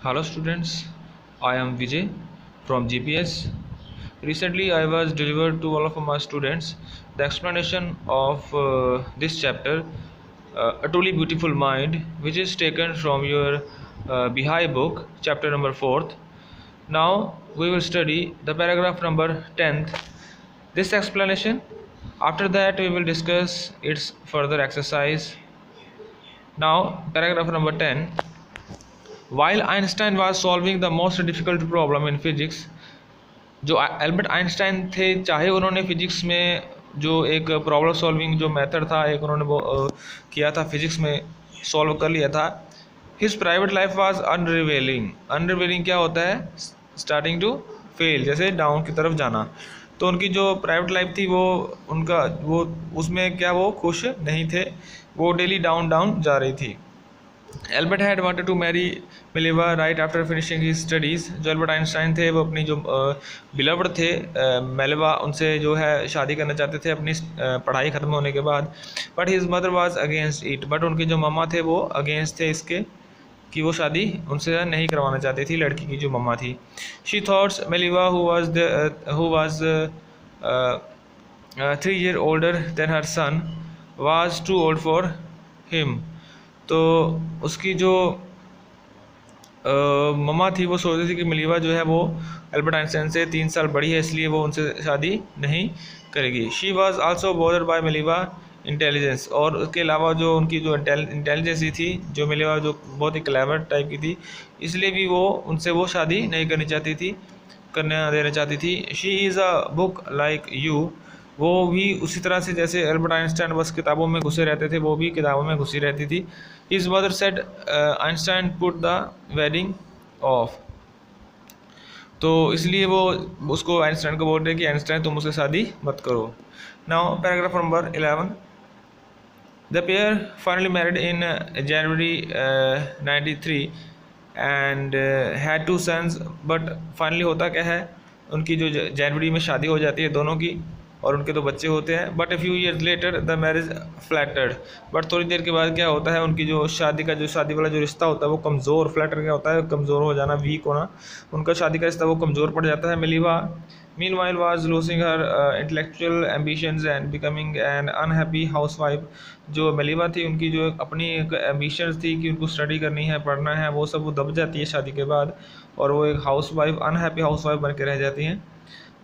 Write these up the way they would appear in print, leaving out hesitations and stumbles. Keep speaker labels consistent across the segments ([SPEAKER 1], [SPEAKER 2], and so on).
[SPEAKER 1] Hello students, I am Vijay from GPS. Recently I was delivered to all of my students the explanation of this chapter, A Truly Beautiful Mind, which is taken from your Bihai book, chapter number 4th. Now we will study the paragraph number 10th, this explanation. After that we will discuss its further exercise. Now paragraph number 10. While Einstein was solving the most difficult problem in physics, जो Albert Einstein थे, चाहे उन्होंने physics में जो एक problem solving जो method था एक उन्होंने वो किया था, फिजिक्स में सॉल्व कर लिया था, हिज प्राइवेट लाइफ वाज अनरिवेलिंग. अनरिवेलिंग क्या होता है? स्टार्टिंग टू फेल, जैसे डाउन की तरफ जाना. तो उनकी जो प्राइवेट लाइफ थी वो उनका वो उसमें क्या वो खुश नहीं थे, वो डेली डाउन डाउन जा रही थी. Albert had wanted to marry Mileva right after finishing his studies. जो एल्बर्ट आइंस्टाइन थे वो अपनी जो बिलवर्ड थे मेलेवा, उनसे जो है शादी करना चाहते थे अपनी पढ़ाई ख़त्म होने के बाद. But his mother was against it. But उनके जो मम्मा थे वो अगेंस्ट थे इसके कि वो शादी उनसे नहीं करवाना चाहती थी, लड़की की जो मम्मा थी. She thoughts Mileva who was 3 years older than her son was too old for him. तो उसकी जो मम्मा थी वो सोचती थी कि मिलीवा जो है वो एल्बर्ट आइंस्टाइन से 3 साल बड़ी है, इसलिए वो उनसे शादी नहीं करेगी. She was also bothered by Mileva intelligence. और उसके अलावा जो उनकी जो इंटेलिजेंस थी, जो मिलीवा जो बहुत ही क्लेवर टाइप की थी, इसलिए भी वो उनसे वो शादी नहीं करना देना चाहती थी. She is a book like you. वो भी उसी तरह से जैसे एल्बर्ट आइंस्टाइन बस किताबों में घुसे रहते थे, वो भी किताबों में घुसी रहती थी. His mother said Einstein put the wedding of. तो इसलिए वो उसको आइंस्टाइन को बोल रहे हैं कि आइंस्टाइन तुम उससे शादी मत करो. Now paragraph number 11. The pair finally married in January 93 and had 2 sons. But finally होता क्या है, उनकी जो जनवरी में शादी हो जाती है दोनों की, और उनके 2 बच्चे होते हैं. But A few years later the marriage flattered. But थोड़ी देर के बाद क्या होता है, उनकी जो शादी वाला जो रिश्ता होता है वो कमज़ोर, फ्लैटर क्या होता है, कमज़ोर हो जाना, वीक होना. उनका शादी का रिश्ता वो कमज़ोर पड़ जाता है. Mileva meanwhile was losing her intellectual ambitions and becoming an unhappy housewife. जो मिलीवा थी उनकी जो अपनी एक एम्बिशंस थी कि उनको स्टडी करनी है, पढ़ना है, वो सब वो दब जाती है शादी के बाद, और वो एक हाउसवाइफ, अनहैप्पी हाउसवाइफ बन के रह जाती हैं.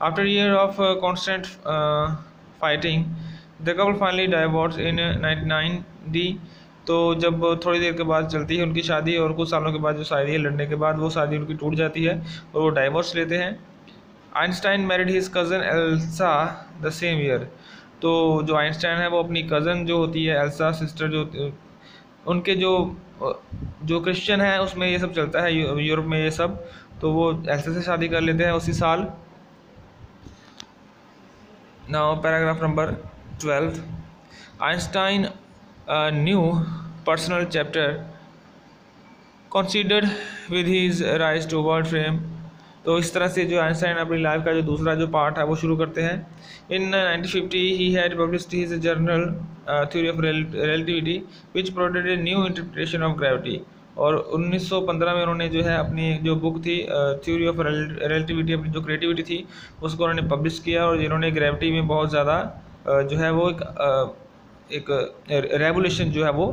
[SPEAKER 1] After a year of constant fighting, the couple finally divorced in 1990. तो जब थोड़ी देर के बाद चलती है उनकी शादी, और कुछ सालों के बाद जो शादी है लड़ने के बाद वो शादी उनकी टूट जाती है और वो डाइवोर्स लेते हैं. Einstein married his cousin Elsa the same year. तो जो आइंस्टाइन है वो अपनी कज़न जो होती है एल्सा, सिस्टर जो उनके जो क्रिश्चियन है उसमें ये सब चलता है यूरोप में ये सब, तो वो एल्सा से शादी कर लेते हैं उसी साल. Now paragraph number 12. Einstein a new personal chapter considered with his rise to world fame. तो इस तरह से जो आइंस्टाइन अपनी लाइफ का जो दूसरा जो पार्ट है वो शुरू करते हैं. In 1950 he had published his journal Theory of Relativity which provided a new interpretation of gravity. और 1915 में उन्होंने जो है अपनी जो बुक थी थ्योरी ऑफ रिलेटिविटी, अपनी जो क्रिएटिविटी थी उसको उन्होंने पब्लिश किया, और जिन्होंने ग्रेविटी में बहुत ज़्यादा जो है वो एक रेवोल्यूशन जो है वो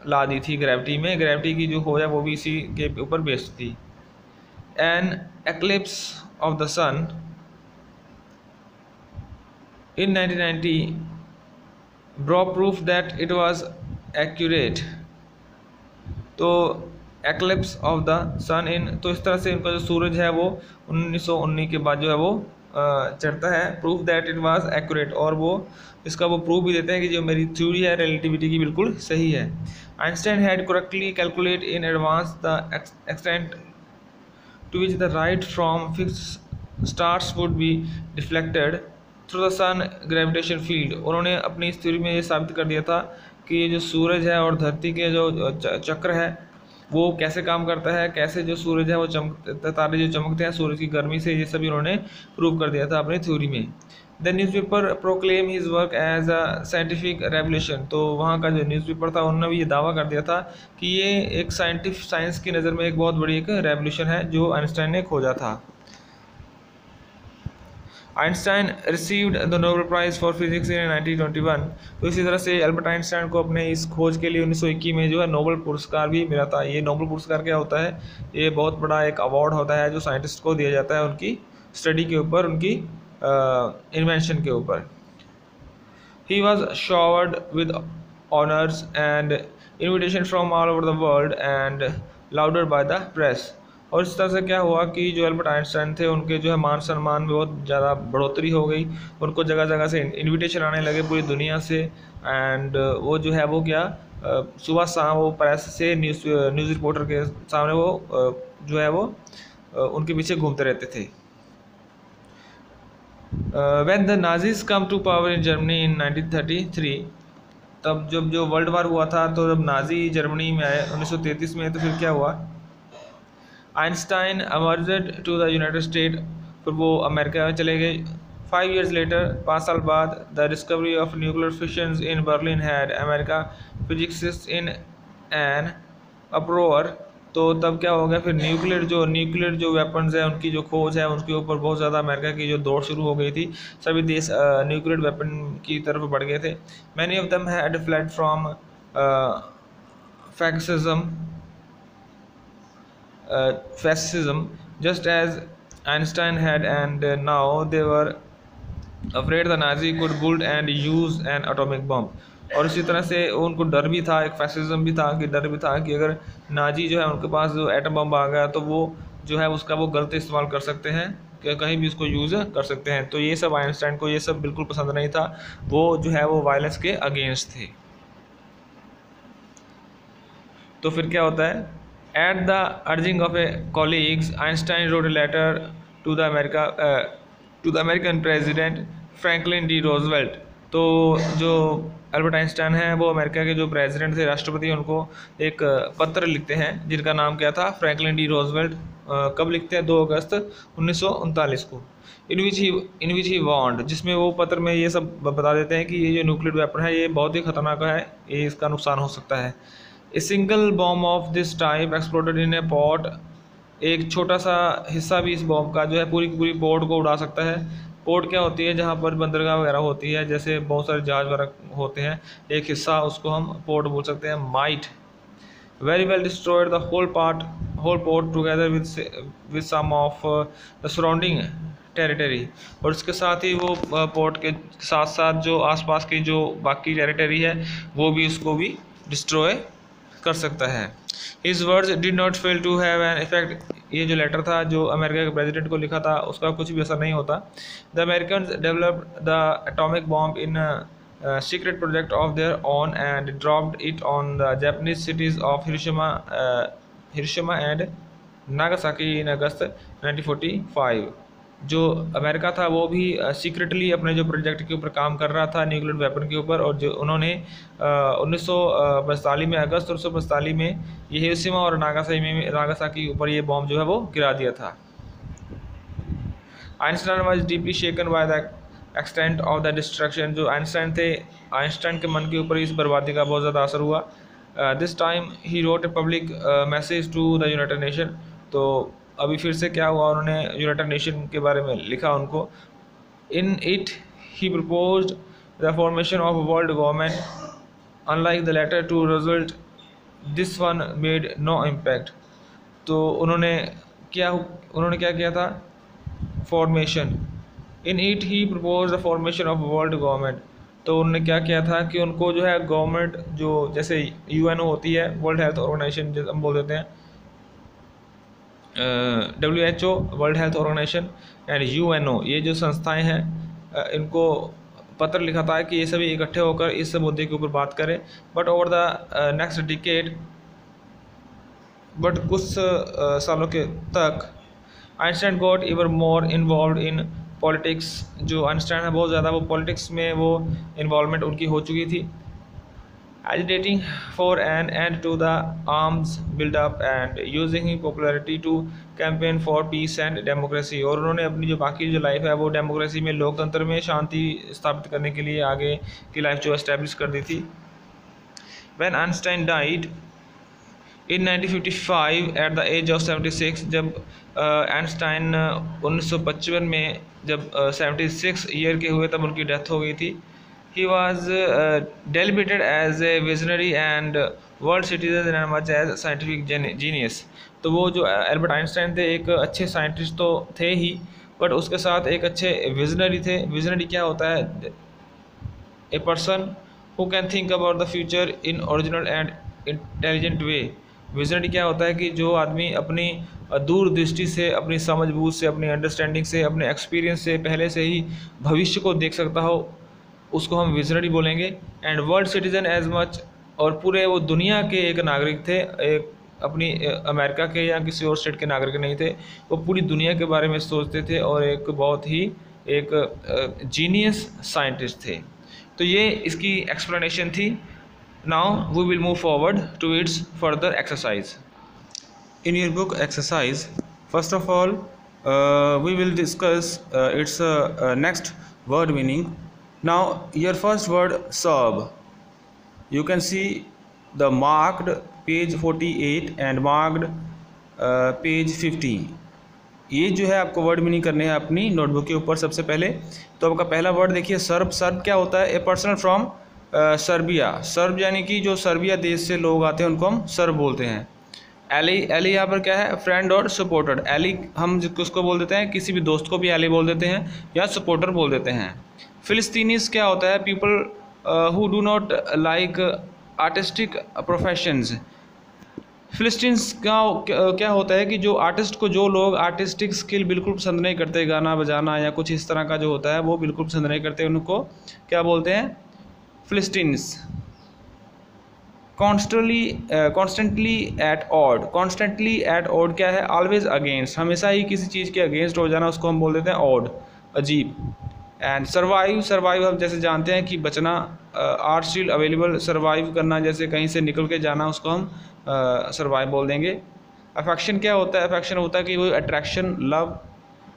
[SPEAKER 1] ला दी थी ग्रेविटी में. ग्रेविटी की जो हो है वो भी इसी के ऊपर बेस्ड थी. An eclipse of the sun in 1990 brought proof that it was accurate. तो eclipse of the sun in, तो इस तरह से उनका जो सूरज है वो 1919 के बाद जो है वो चढ़ता है. Proof that it was accurate, और वो इसका वो प्रूफ भी देते हैं कि जो मेरी थ्योरी है रिलेटिविटी की बिल्कुल सही है. Einstein had correctly calculate in advance the extent to which the right from fixed stars would be deflected through the sun gravitation field. उन्होंने अपनी इस थ्योरी में ये साबित कर दिया था कि ये जो सूरज है और धरती के जो चक्र है वो कैसे काम करता है, कैसे जो सूरज है वो तारे जो चमकते हैं सूरज की गर्मी से, ये सभी उन्होंने प्रूव कर दिया था अपनी थ्योरी में. The newspaper proclaim his work as a scientific revolution. तो वहाँ का जो न्यूज़पेपर था उन्होंने भी ये दावा कर दिया था कि ये एक साइंस की नज़र में एक बहुत बड़ी एक रेवोल्यूशन है जो आइंस्टाइन ने खोजा था। Einstein received the Nobel prize for physics in 1921। तो इसी तरह से एल्बर्ट आइंस्टाइन को अपने इस खोज के लिए 1921 में जो है नोबेल पुरस्कार भी मिला था। ये नोबेल पुरस्कार क्या होता है? ये बहुत बड़ा एक अवार्ड होता है जो साइंटिस्ट को दिया जाता है उनकी स्टडी के ऊपर, उनकी इन्वेंशन के ऊपर। He was showered with honors and invitation from all over the world and lauded by the press। और इस तरह से क्या हुआ कि जो एल्बर्ट आइंस्टाइन थे उनके जो है मान सम्मान में बहुत ज़्यादा बढ़ोतरी हो गई। उनको जगह जगह से इनविटेशन आने लगे पूरी दुनिया से। एंड वो जो है वो क्या सुबह शाम वो प्रेस से न्यूज़ रिपोर्टर के सामने वो जो है वो उनके पीछे घूमते रहते थे। When the Nazis come to power in Germany in 1933, तब जब जो वर्ल्ड वार हुआ था तो जब नाजी जर्मनी में आए 1933 में, तो फिर क्या हुआ? Einstein emerged to the United state, फिर वो अमेरिका में चले गए। 5 years later, 5 साल बाद, the discovery of nuclear fissions in Berlin had America physicists in an uproar। तो तब क्या हो गया? फिर न्यूक्लियर जो वेपन्स है उनकी जो खोज है उनके ऊपर बहुत ज़्यादा अमेरिका की जो दौड़ शुरू हो गई थी। सभी देश न्यूक्लियर वेपन की तरफ बढ़ गए थे। Many of them had fled from fascism just as Einstein had, and now they were afraid the Nazi could build and use an atomic bomb। और इसी तरह से उनको डर भी था, एक फैसिज्म भी था कि डर भी था कि अगर नाजी जो है उनके पास जो एटम बम आ गया तो वो जो है उसका वो गलत इस्तेमाल कर सकते हैं, कि कहीं भी उसको यूज़ कर सकते हैं। तो ये सब आइंस्टाइन को ये सब बिल्कुल पसंद नहीं था। वो जो है वो वायलेंस के अगेंस्ट थे। तो फिर क्या होता है? At the urging of a colleagues, Einstein wrote a letter to the American President Franklin D. Roosevelt। तो जो एल्बर्ट आइंस्टाइन हैं वो अमेरिका के जो प्रेसिडेंट थे, राष्ट्रपति, उनको एक पत्र लिखते हैं जिनका नाम क्या था? Franklin D Roosevelt. कब लिखते हैं? 2 अगस्त 1939 को। इन विच ही वार्नड, जिसमें वो पत्र में ये सब बता देते हैं कि ये जो न्यूक्लियर वेपन है ये बहुत ही खतरनाक है, ये इसका नुकसान हो सकता है। A single bomb of this type exploded in a pot. एक छोटा सा हिस्सा भी इस बॉम्ब का जो है पूरी की पूरी पोर्ट को उड़ा सकता है। पोर्ट क्या होती है? जहाँ पर बंदरगाह वगैरह होती है, जैसे बहुत सारे जहाज वगैरह होते हैं, एक हिस्सा उसको हम पोर्ट बोल सकते हैं। Might very well destroyed the whole port together with some of the surrounding territory. और इसके साथ ही वो पोर्ट के साथ साथ जो आसपास की जो बाकी टेरिटरी है वो भी उसको भी डिस्ट्रॉय कर सकता है। His words did not fail to have an effect। ये जो लेटर था जो अमेरिका के प्रेसिडेंट को लिखा था उसका कुछ भी असर नहीं होता। The Americans developed the atomic bomb in a secret project of their own and dropped it on the Japanese cities of Hiroshima and Nagasaki in August 1945। जो अमेरिका था वो भी सीक्रेटली अपने जो प्रोजेक्ट के ऊपर काम कर रहा था न्यूक्लियर वेपन के ऊपर, और जो उन्होंने 1945 में, अगस्त 1945 में ये हिरोशिमा और नागासाकी के ऊपर ये बॉम्ब जो है वो गिरा दिया था। Einstein was deeply shaken by the extent of the destruction. जो आइंस्टाइन थे, आइंस्टाइन के मन के ऊपर इस बर्बादी का बहुत ज़्यादा असर हुआ। This time he wrote a public message to the United Nation. तो अभी फिर से क्या हुआ? उन्होंने यूनाइटेड नेशन के बारे में लिखा उनको। In it he proposed the formation of world government unlike the letter to Roosevelt this one made no impact. तो उन्होंने क्या किया था? Formation. In it he propose the formation of world government. तो उन्होंने क्या किया था कि उनको जो है गवर्नमेंट जो जैसे यूएनओ होती है, वर्ल्ड हेल्थ ऑर्गेनाइजेशन जैसे हम बोल देते हैं, WHO world health organisation and UNO, ये जो संस्थाएं हैं इनको पत्र लिखा था कि ये सभी इकट्ठे होकर इस मुद्दे के ऊपर बात करें। But over the next decade, but कुछ सालों के तक Einstein got इवर more involve in politics. जो आइंस्टाइन है बहुत ज़्यादा वो पॉलिटिक्स में वो इन्वॉल्वमेंट उनकी हो चुकी थी। agitating for an end to the arms build-up and using his popularity to campaign for peace and democracy। और उन्होंने अपनी जो बाकी जो लाइफ है वो डेमोक्रेसी में, लोकतंत्र में शांति स्थापित करने के लिए आगे की लाइफ जो एस्टेब्लिश कर दी थी। When Einstein died in 1955 at the age of 76, जब आइंस्टाइन 1955 में जब 76 ईयर के हुए तब उनकी डेथ हो गई थी। He was celebrated as a visionary and world citizen and much as scientific genius। तो वो जो एल्बर्ट आइंस्टाइन थे एक अच्छे साइंटिस्ट तो थे ही, बट उसके साथ एक अच्छे विजनरी थे। विजनरी क्या होता है? A person who can think about the future in original and intelligent way. Visionary क्या होता है कि जो आदमी अपनी दूरदृष्टि से, अपनी समझबूझ से, अपनी अंडरस्टैंडिंग से, अपने एक्सपीरियंस से पहले से ही भविष्य को देख सकता हो, उसको हम विजनरी बोलेंगे। And world citizen as much, और पूरे वो दुनिया के एक नागरिक थे, एक अपनी अमेरिका के या किसी और स्टेट के नागरिक नहीं थे, वो पूरी दुनिया के बारे में सोचते थे और एक बहुत ही एक जीनियस साइंटिस्ट थे। तो ये इसकी एक्सप्लेनेशन थी। Now we will move forward to its further exercise. In your book exercise, first of all we will discuss its next word meaning. Now your first word serve, you can see the marked page 48 and marked page 50। ये जो है आपको word meaning करने हैं अपनी notebook के ऊपर। सबसे पहले तो आपका पहला वर्ड देखिए सर्ब। सर्ब क्या होता है? A person from Serbia. SERB यानी कि जो सर्बिया देश से लोग आते हैं उनको हम सर्ब बोलते हैं। एली, एली यहाँ पर क्या है? फ्रेंड और सपोर्टर। एली हम किसको बोल देते हैं? किसी भी दोस्त को भी एली बोल देते हैं या सपोर्टर बोल देते हैं। फिलिस्तीनीज क्या होता है? People who do not like artistic professions. Philistines का क्या होता है कि जो आर्टिस्ट को, जो लोग आर्टिस्टिक स्किल बिल्कुल पसंद नहीं करते, गाना बजाना या कुछ इस तरह का जो होता है वो बिल्कुल पसंद नहीं करते, उनको क्या बोलते हैं? Philistines. Constantly at odd. Constantly at odd क्या है? ऑलवेज अगेंस्ट, हमेशा ही किसी चीज़ के अगेंस्ट हो जाना, उसको हम बोल देते हैं ऑड, अजीब। एंड सर्वाइव, सर्वाइव हम जैसे जानते हैं कि बचना, आर स्टिल अवेलेबल, सर्वाइव करना जैसे कहीं से निकल के जाना, उसको हम सर्वाइव बोल देंगे। अफेक्शन क्या होता है? अफेक्शन होता है कि वो अट्रैक्शन, लव।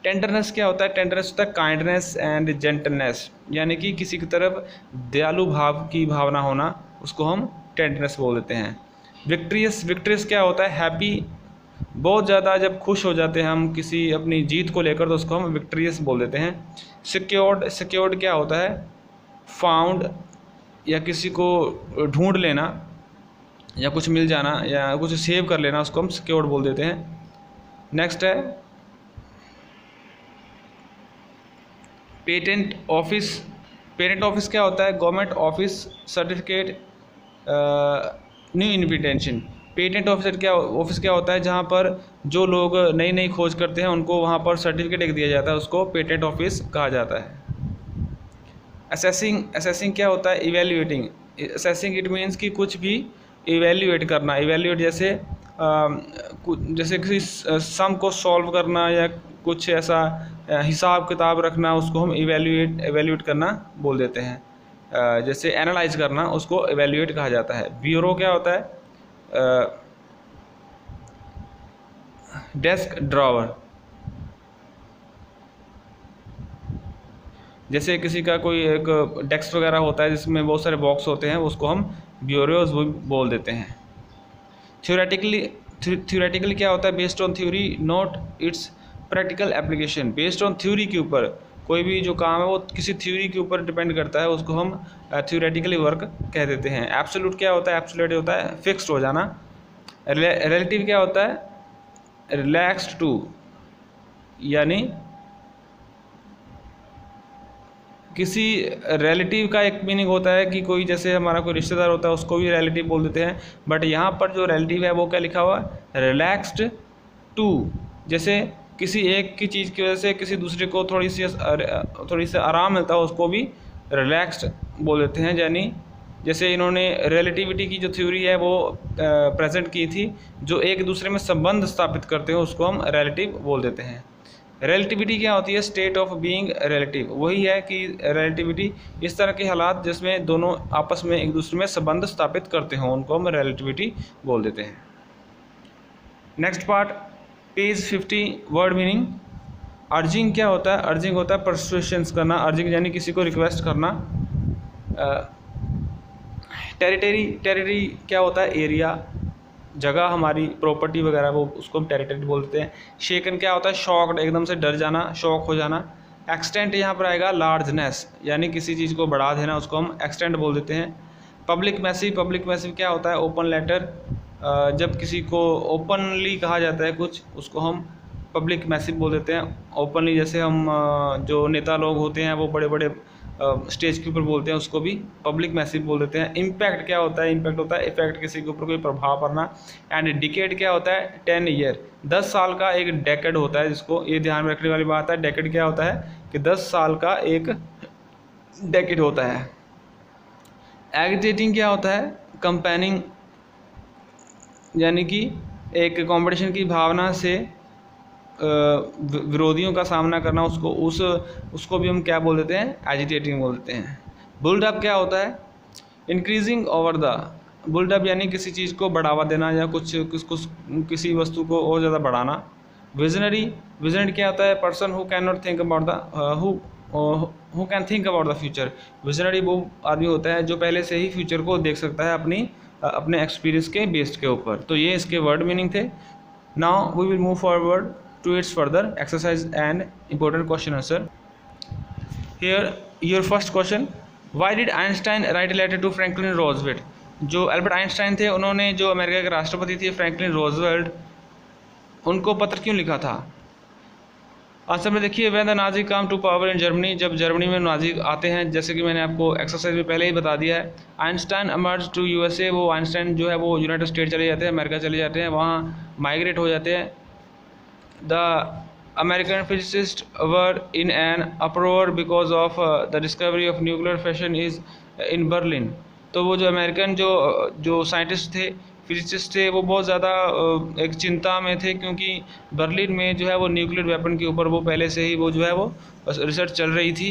[SPEAKER 1] टेंडरनेस क्या होता है? टेंडरनेस होता है काइंडनेस एंड जेंटलनेस, यानी कि किसी की तरफ दयालु भाव की भावना होना, उसको हम टेंडरनेस बोल देते हैं। विक्ट्रियस, विक्ट्रियस क्या होता है? हैप्पी, बहुत ज़्यादा जब खुश हो जाते हैं हम किसी अपनी जीत को लेकर तो उसको हम विक्ट्रियस बोल देते हैं। सिक्योर्ड, सिक्योर्ड क्या होता है? फाउंड, या किसी को ढूंढ लेना या कुछ मिल जाना या कुछ सेव कर लेना, उसको हम सिक्योर्ड बोल देते हैं। नेक्स्ट है पेटेंट ऑफिस। पेटेंट ऑफिस क्या होता है? Government office, certificate, new invitation. Patent officer क्या, ऑफिस क्या होता है? जहाँ पर जो लोग नई नई खोज करते हैं उनको वहाँ पर सर्टिफिकेट एक दिया जाता है, उसको पेटेंट ऑफिस कहा जाता है। असेसिंग, असेसिंग क्या होता है? इवेल्युएटिंग। असेसिंग इट मीन्स कि कुछ भी इवेल्युएट करना। इवेल्युएट जैसे जैसे किसी सम को सॉल्व करना या कुछ ऐसा हिसाब किताब रखना, उसको हम इवेल्युएट करना बोल देते हैं। जैसे एनालाइज करना, उसको इवेल्युएट कहा जाता है। ब्यूरो क्या होता है? डेस्क ड्रॉवर, जैसे किसी का कोई एक डेस्क वगैरह होता है जिसमें बहुत सारे बॉक्स होते हैं, उसको हम ब्यूरोज बोल देते हैं। थ्योरेटिकली क्या होता है? Based on theory not it's practical application. Based on theory के ऊपर कोई भी जो काम है वो किसी थ्योरी के ऊपर डिपेंड करता है, उसको हम थ्योरेटिकली वर्क कह देते हैं। एब्सोल्यूट क्या होता है? एब्सोल्यूट होता है फिक्स्ड हो जाना। रिलेटिव क्या होता है? रिलैक्स्ड टू, यानी किसी रिलेटिव का एक मीनिंग होता है कि कोई जैसे हमारा कोई रिश्तेदार होता है उसको भी रिलेटिव बोल देते हैं, बट यहाँ पर जो रिलेटिव है वो क्या लिखा हुआ है? Relaxed to. जैसे किसी एक की चीज़ की वजह से किसी दूसरे को थोड़ी सी आराम मिलता है, उसको भी रिलैक्स्ड बोल देते हैं। यानी जैसे इन्होंने रिलेटिविटी की जो थ्योरी है वो प्रेजेंट की थी, जो एक दूसरे में संबंध स्थापित करते हैं उसको हम रिलेटिव बोल देते हैं। रिलेटिविटी क्या होती है? State of being relative. वही है कि रिलेटिविटी इस तरह के हालात जिसमें दोनों आपस में एक दूसरे में संबंध स्थापित करते हों, उनको हम रिलेटिविटी बोल देते हैं। Next part, page 50, word meaning. Urging क्या होता है? अर्जिंग होता है परसुएशंस करना। अर्जिंग यानी किसी को रिक्वेस्ट करना। टेरिटरी क्या होता है? एरिया, जगह, हमारी प्रॉपर्टी वगैरह, वो उसको हम टेरिटरी बोलते हैं। शेकन क्या होता है? शॉक्ड, एकदम से डर जाना, शॉक हो जाना। एक्सटेंट यहाँ पर आएगा लार्जनेस, यानी किसी चीज़ को बढ़ा देना, उसको हम एक्सटेंट बोल देते हैं। पब्लिक मैसिव क्या होता है? ओपन लेटर, जब किसी को ओपनली कहा जाता है कुछ, उसको हम पब्लिक मैसिव बोल देते हैं। ओपनली जैसे हम जो नेता लोग होते हैं वो बड़े बड़े स्टेज के ऊपर बोलते हैं, उसको भी पब्लिक मैसिव बोल देते हैं। इम्पैक्ट क्या होता है? इम्पैक्ट होता है इफेक्ट, किसी के ऊपर कोई प्रभाव पड़ना। एंड डिकेड क्या होता है? 10 ईयर, 10 साल का एक डेकेड होता है, जिसको ये ध्यान में रखने वाली बात है। डेकेड क्या होता है कि 10 साल का एक डेकेड होता है। एजिटेटिंग क्या होता है? कंपेनिंग, यानी कि एक कंपटीशन की भावना से विरोधियों का सामना करना, उसको भी हम क्या बोल देते हैं? एजिटेटिंग बोल देते हैं। बुल्ड अप क्या होता है? Increasing over the, built up यानी किसी चीज़ को बढ़ावा देना या किसी वस्तु को और ज़्यादा बढ़ाना। विजनरी क्या होता है? Person who can not think about the who can think about the future. Visionary वो आदमी होता है जो पहले से ही फ्यूचर को देख सकता है अपने एक्सपीरियंस के बेस्ड के ऊपर। तो ये इसके वर्ड मीनिंग थे। Now we will move forward to its further exercise and important question answer. Here your first question, why did Einstein write a letter to Franklin Roosevelt? जो एल्बर्ट आइंस्टाइन थे, उन्होंने जो अमेरिका के राष्ट्रपति थे Franklin Roosevelt, उनको पत्र क्यों लिखा था? आंसर में देखिए, when the Nazi come to power in Germany, जब जर्मनी में नाजी आते हैं, जैसे कि मैंने आपको एक्सरसाइज में पहले ही बता दिया है। आइंस्टाइन अमर्ज टू यूएसए, वो आइंस्टाइन जो है वो यूनाइटेड स्टेट चले जाते हैं, अमेरिका चले जाते हैं, वहाँ माइग्रेट हो जाते हैं। The American physicists were in an uproar because of the discovery of nuclear fission is in Berlin. तो वो जो अमेरिकन जो साइंटिस्ट थे, फिजिसिस्ट थे, वो बहुत ज़्यादा एक चिंता में थे, क्योंकि बर्लिन में जो है वो न्यूक्लियर वेपन के ऊपर वो पहले से ही वो जो है वो रिसर्च चल रही थी।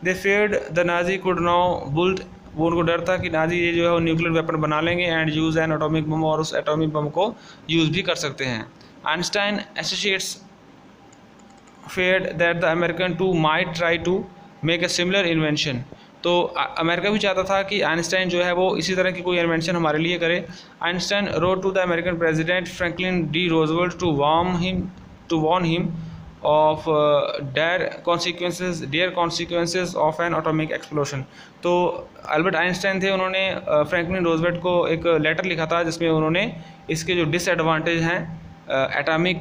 [SPEAKER 1] They feared the Nazi could now build, वो उनको डर था कि नाजी ये जो है वो न्यूक्लियर वेपन बना लेंगे and use an atomic bomb, और उस एटॉमिक बम को यूज़ भी कर सकते हैं। Einstein associates feared that the American too might try to make a similar invention. तो अमेरिका भी चाहता था कि आइंस्टाइन जो है वो इसी तरह की कोई इन्वेंशन हमारे लिए करे। Einstein wrote to the American President Franklin D. Roosevelt to warn him of dire consequences of an atomic explosion. तो अल्बर्ट आइंस्टाइन थे, उन्होंने फ्रैंकलिन रोजवेल्ट को एक लेटर लिखा था जिसमें उन्होंने इसके जो डिसएडवांटेज हैं एटॉमिक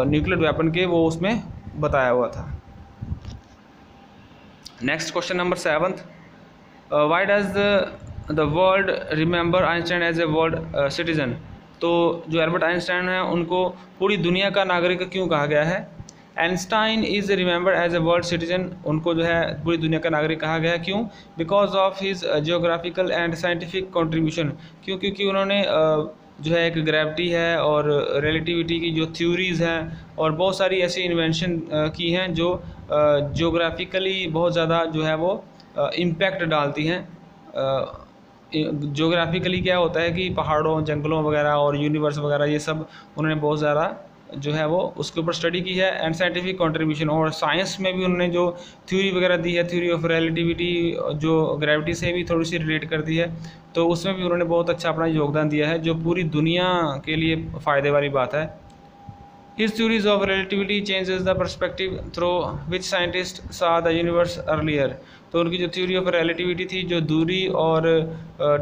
[SPEAKER 1] न्यूक्लियर वेपन के, वो उसमें बताया हुआ था। Next question number 7, why does the world remember Einstein as a world citizen? तो जो एल्बर्ट आइंस्टाइन हैं उनको पूरी दुनिया का नागरिक क्यों कहा गया है? Einstein is remember as a world citizen, उनको जो है पूरी दुनिया का नागरिक कहा गया, क्यों? Because of his geographical and scientific contribution, क्योंकि उन्होंने जो है एक ग्रेविटी है और रिलेटिविटी की जो थ्योरीज़ हैं और बहुत सारी ऐसी इन्वेंशन की हैं जो जियोग्राफिकली बहुत ज़्यादा जो है वो इम्पैक्ट डालती हैं। जियोग्राफिकली क्या होता है कि पहाड़ों, जंगलों वगैरह और यूनिवर्स वगैरह, ये सब उन्होंने बहुत ज़्यादा जो है वो उसके ऊपर स्टडी की है। एंड साइंटिफिक कंट्रीब्यूशन, और साइंस में भी उन्होंने जो थ्योरी वगैरह दी है, थ्योरी ऑफ रिलेटिविटी, जो ग्रेविटी से भी थोड़ी सी रिलेट करती है, तो उसमें भी उन्होंने बहुत अच्छा अपना योगदान दिया है, जो पूरी दुनिया के लिए फ़ायदे वाली बात है। His theories of relativity changes the perspective through which scientists saw the universe earlier. तो उनकी जो थ्योरी ऑफ रिलेटिविटी थी, जो दूरी और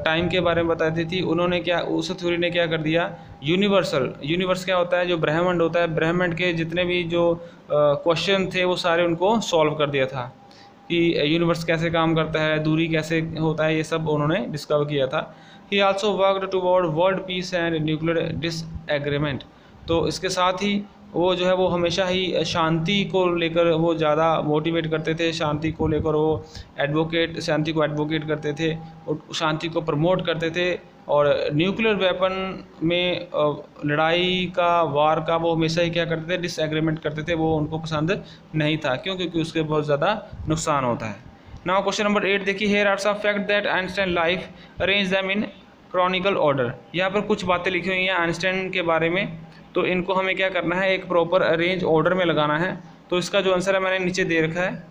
[SPEAKER 1] टाइम के बारे में बताती थी, उन्होंने क्या, उस थ्योरी ने क्या कर दिया, यूनिवर्स क्या होता है, जो ब्रह्मांड होता है, ब्रह्मांड के जितने भी जो क्वेश्चन थे वो सारे उनको सॉल्व कर दिया था, कि यूनिवर्स कैसे काम करता है, दूरी कैसे होता है, ये सब उन्होंने डिस्कवर किया था। ही also worked toward world peace and nuclear disagreement. तो इसके साथ ही वो जो है वो हमेशा ही शांति को लेकर वो ज़्यादा मोटिवेट करते थे, शांति को लेकर वो शांति को एडवोकेट करते थे और शांति को प्रमोट करते थे, और न्यूक्लियर वेपन में लड़ाई का, वार का वो हमेशा ही क्या करते थे, डिसएग्रीमेंट करते थे, वो उनको पसंद नहीं था। क्यों? क्योंकि उसके बहुत ज़्यादा नुकसान होता है। नाउ क्वेश्चन नंबर 8 देखिए, here are some fact that Einstein life arrange them in chronicle order. यहाँ पर कुछ बातें लिखी हुई हैं आइंस्टाइन के बारे में, तो इनको हमें क्या करना है, एक प्रॉपर अरेंज ऑर्डर में लगाना है। तो इसका जो आंसर है मैंने नीचे दे रखा है,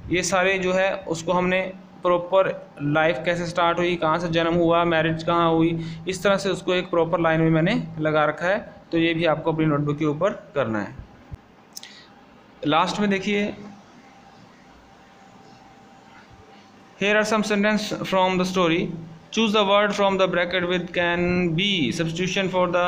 [SPEAKER 1] ये सारे जो है उसको हमने प्रॉपर लाइफ कैसे स्टार्ट हुई, कहाँ से जन्म हुआ, मैरिज कहाँ हुई, इस तरह से उसको एक प्रॉपर लाइन में मैंने लगा रखा है। तो ये भी आपको अपनी नोटबुक के ऊपर करना है। लास्ट में देखिए, here are some sentence from the story. Choose the word from the bracket with can be substitution for the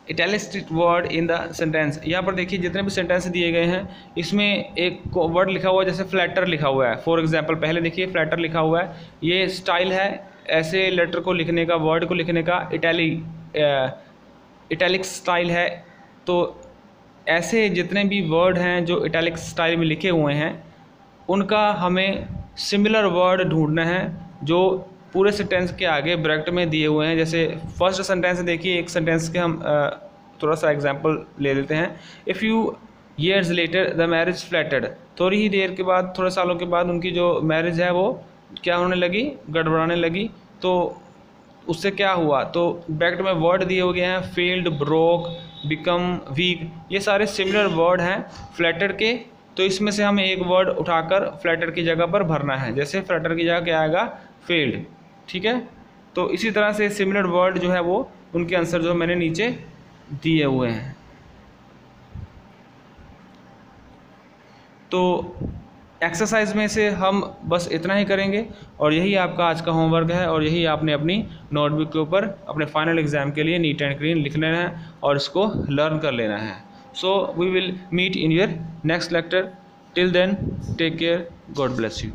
[SPEAKER 1] italic word in the sentence। यहाँ पर देखिए जितने भी सेंटेंस दिए गए हैं इसमें एक वर्ड लिखा हुआ है, जैसे फ्लैटर लिखा हुआ है फॉर एग्जांपल। पहले देखिए फ्लैटर लिखा हुआ है, ये स्टाइल है ऐसे लेटर को लिखने का, वर्ड को लिखने का, इटैलिक स्टाइल है। तो ऐसे जितने भी वर्ड हैं जो इटैलिक स्टाइल में लिखे हुए हैं उनका हमें सिमिलर वर्ड ढूंढना है जो पूरे सेंटेंस के आगे ब्रैकेट में दिए हुए हैं। जैसे फर्स्ट सेंटेंस देखिए, एक सेंटेंस के हम थोड़ा सा एग्जांपल ले लेते हैं। A few years later the marriage faltered. थोड़ी ही देर के बाद, थोड़े सालों के बाद उनकी जो मैरिज है वो क्या होने लगी, गड़बड़ाने लगी। तो उससे क्या हुआ, तो ब्रैकेट में वर्ड दिए हुए हैं, फेल्ड, ब्रोक, बिकम, वीक, ये सारे सिमिलर वर्ड हैं फ्लैटेड के। तो इसमें से हमें एक वर्ड उठाकर फ्लैटर की जगह पर भरना है। जैसे फ्लैटर की जगह क्या आएगा, फेल्ड, ठीक है। तो इसी तरह से सिमिलर वर्ड जो है वो उनके आंसर जो मैंने नीचे दिए हुए हैं। तो एक्सरसाइज में से हम बस इतना ही करेंगे और यही आपका आज का होमवर्क है और यही आपने अपनी नोटबुक के ऊपर अपने फाइनल एग्ज़ाम के लिए नीट एंड क्लीन लिख लेना है और इसको लर्न कर लेना है। So we will meet in your next lecture. Till then, take care. God bless you.